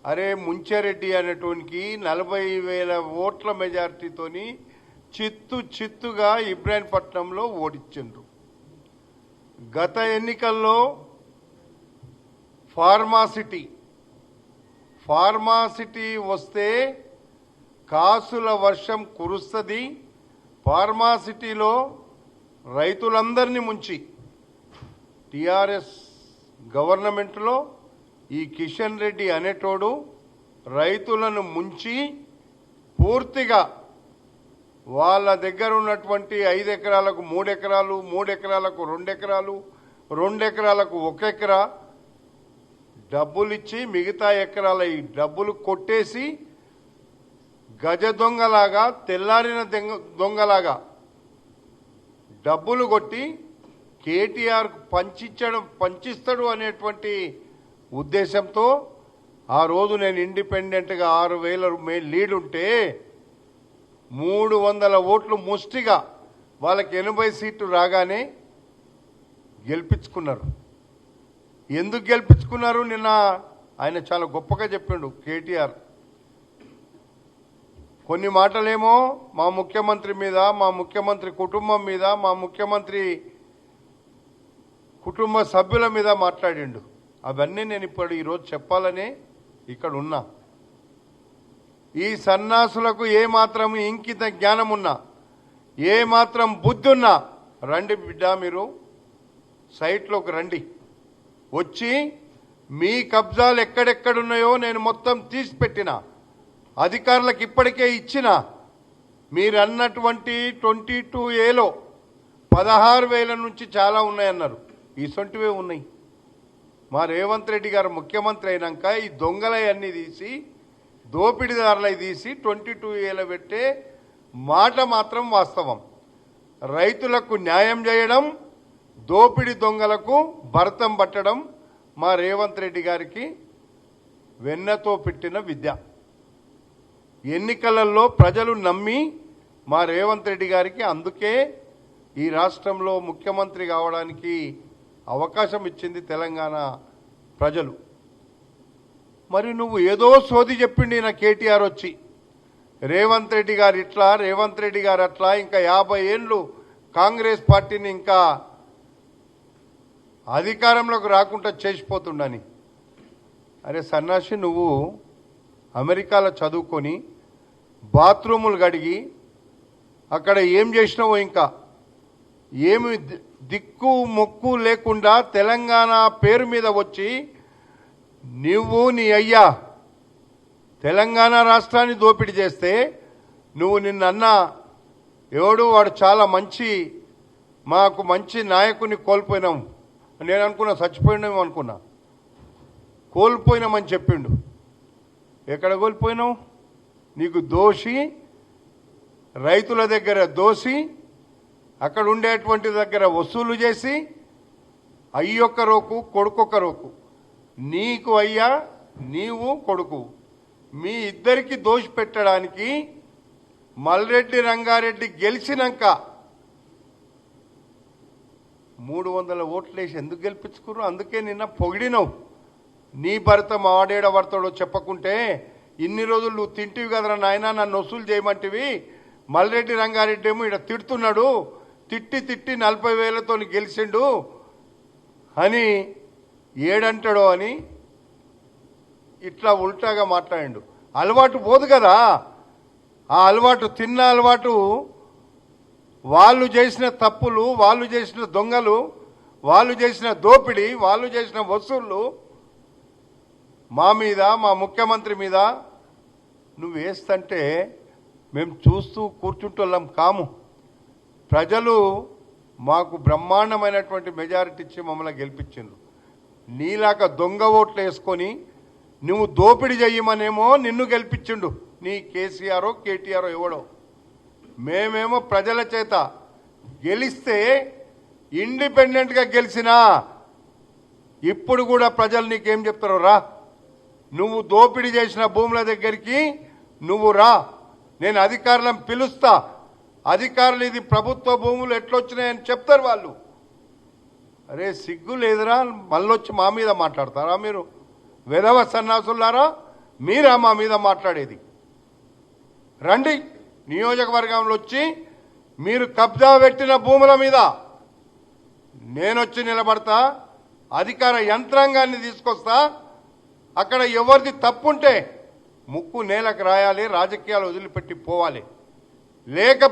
అరే ముంచారెడ్డి అనేటువంటి 40,000 ఓట్ల మెజారిటీతోని చిత్తుగా ఇబ్రాహీంపట్నంలో ఓడించిండ్రు. గత ఎన్నికల్లో ఫార్మాసిటీ వస్తే కాసుల వర్షం కురుస్తుంది. ఫార్మాసిటీలో రైతులందరినీ ముంచి టిఆర్ఎస్ గవర్నమెంట్లో ఈ కిషన్ రెడ్డి అనేటోడు రైతులను ముంచి పూర్తిగా వాళ్ళ దగ్గర ఉన్నటువంటి 5 ఎకరాలకు 3 ఎకరాలు, 3 ఎకరాలకు 2 ఎకరాలు, 2 ఎకరాలకు 1 ఎకరా డబ్బులు ఇచ్చి మిగతా ఎకరాల ఈ డబ్బులు కొట్టేసి గజ దొంగలాగా, తెల్లారిన దొంగలాగా డబ్బులు కొట్టి కేటీఆర్ పంచిస్తాడు అనేటువంటి ఉద్దేశంతో ఆ రోజు నేను ఇండిపెండెంట్గా 6,000 లీడ్ ఉంటే 300 ఓట్లు ముష్టిగా వాళ్ళకి 80 సీట్లు రాగానే గెలిపించుకున్నారు. ఎందుకు గెలిపించుకున్నారు? నిన్న ఆయన చాలా గొప్పగా చెప్పిండు కేటీఆర్. కొన్ని మాటలేమో మా ముఖ్యమంత్రి మీద, మా ముఖ్యమంత్రి కుటుంబం మీద, మా ముఖ్యమంత్రి కుటుంబ సభ్యుల మీద మాట్లాడిండు. అవన్నీ నేను ఇప్పుడు ఈరోజు చెప్పాలనే ఇక్కడ ఉన్నా. ఈ సన్నాసులకు ఏమాత్రం ఇంకిత జ్ఞానం ఉన్నా, ఏమాత్రం బుద్ధి ఉన్నా రండి బిడ్డ, మీరు సైట్లోకి రండి. వచ్చి మీ కబ్జాలు ఎక్కడెక్కడున్నాయో నేను మొత్తం తీసి పెట్టిన, అధికారులకు ఇప్పటికే ఇచ్చిన. మీరు అన్నటువంటి 22Aలో 16,000 నుంచి చాలా ఉన్నాయన్నారు. ఇసొంటివే ఉన్నాయి. మా రేవంత్ రెడ్డి గారు ముఖ్యమంత్రి అయినాక ఈ దొంగలయన్నీ తీసి, దోపిడీదారులై తీసి 22Aలో పెట్టే మాట మాత్రం వాస్తవం. రైతులకు న్యాయం చేయడం, దోపిడీ దొంగలకు భరతం పట్టడం మా రేవంత్ రెడ్డి గారికి వెన్నతో పెట్టిన విద్య. ఎన్నికలలో ప్రజలు నమ్మి మా రేవంత్ రెడ్డి గారికి అందుకే ఈ రాష్ట్రంలో ముఖ్యమంత్రి కావడానికి అవకాశం ఇచ్చింది తెలంగాణ ప్రజలు. మరి నువ్వు ఏదో సోది చెప్పిండి నా కేటీఆర్ వచ్చి, రేవంత్ రెడ్డి గారు ఇట్లా, రేవంత్ రెడ్డి గారు అట్లా, ఇంకా 50 ఏళ్ళు కాంగ్రెస్ పార్టీని ఇంకా అధికారంలోకి రాకుండా చేసిపోతుండని. అరే సన్నాసి, నువ్వు అమెరికాలో చదువుకొని బాత్రూములు కడిగి అక్కడ ఏం చేసినావో, ఇంకా ఏమి దిక్కు మొక్కు లేకుండా తెలంగాణ పేరు మీద వచ్చి నువ్వు నీ అయ్యా తెలంగాణ రాష్ట్రాన్ని దోపిడీ చేస్తే, నువ్వు నిన్న ఎవడు వాడు చాలా మాకు మంచి నాయకుని కోల్పోయినాం. నేను అనుకున్నా చచ్చిపోయినాము అనుకున్నా. కోల్పోయినామని చెప్పిండు. ఎక్కడ కోల్పోయినావు? నీకు దోషి, రైతుల దగ్గర దోషి, అక్కడ ఉండేటువంటి దగ్గర వసూలు చేసి, అయ్యొక్క రోకు కొడుకొక్క రోకు. నీకు అయ్యా, నీవు కొడుకు, మీ ఇద్దరికి దోషి పెట్టడానికి మల్రెడ్డి రంగారెడ్డి గెలిచినాక 300 ఓట్లేసి ఎందుకు గెలిపించుకున్నారు? అందుకే నిన్న పొగిడినవు. నీ భర్త మాడేడ భర్తడో చెప్పకుంటే ఇన్ని రోజులు నువ్వు తింటివి కదరా నాయన, నన్ను వసూలు చేయమంటివి. మల్రెడ్డి రంగారెడ్డి ఏమో ఇక్కడ తిడుతున్నాడు, తిట్టి 40,000తో గెలిచిండు అని ఏడంటాడో అని ఇట్లా ఉల్టాగా మాట్లాడిండు. అలవాటు పోదు కదా. ఆ అలవాటు, తిన్న అలవాటు, వాళ్ళు చేసిన తప్పులు, వాళ్ళు చేసిన దొంగలు, వాళ్ళు చేసిన దోపిడీ, వాళ్ళు చేసిన వసూళ్ళు మా మీద, మా ముఖ్యమంత్రి మీద నువ్వు వేస్తంటే మేము చూస్తూ కూర్చుంటోళ్ళం కాము. ప్రజలు మాకు బ్రహ్మాండమైనటువంటి మెజారిటీ ఇచ్చి మమ్మల్ని గెలిపించిండ్రు. నీలాగా దొంగ ఓట్లు వేసుకొని నువ్వు దోపిడీ చెయ్యమనేమో నిన్ను గెలిపించిండు నీ కేసీఆరో కేటీఆరో ఎవడో. మేమేమో ప్రజల చేత గెలిస్తే ఇండిపెండెంట్గా గెలిచినా ఇప్పుడు కూడా ప్రజలు నీకేం చెప్తారో, రా నువ్వు దోపిడీ చేసిన భూముల దగ్గరికి నువ్వు రా, నేను అధికారులను పిలుస్తా, అధికారులు ఇది ప్రభుత్వ భూములు ఎట్లొచ్చినాయని చెప్తారు వాళ్ళు. అరే సిగ్గు లేదురా, మళ్ళొచ్చి మా మీద మాట్లాడతారా మీరు? వెధవ సన్నాసులారా, మీరా మా మీద మాట్లాడేది? రండి నియోజకవర్గంలో వచ్చి మీరు కబ్జా పెట్టిన భూముల మీద నేనొచ్చి నిలబడతా, అధికార యంత్రాంగాన్ని తీసుకొస్తా. అక్కడ ఎవరిది తప్పుంటే ముక్కు నేలకు రాయాలి, రాజకీయాలు వదిలిపెట్టి పోవాలి. లేక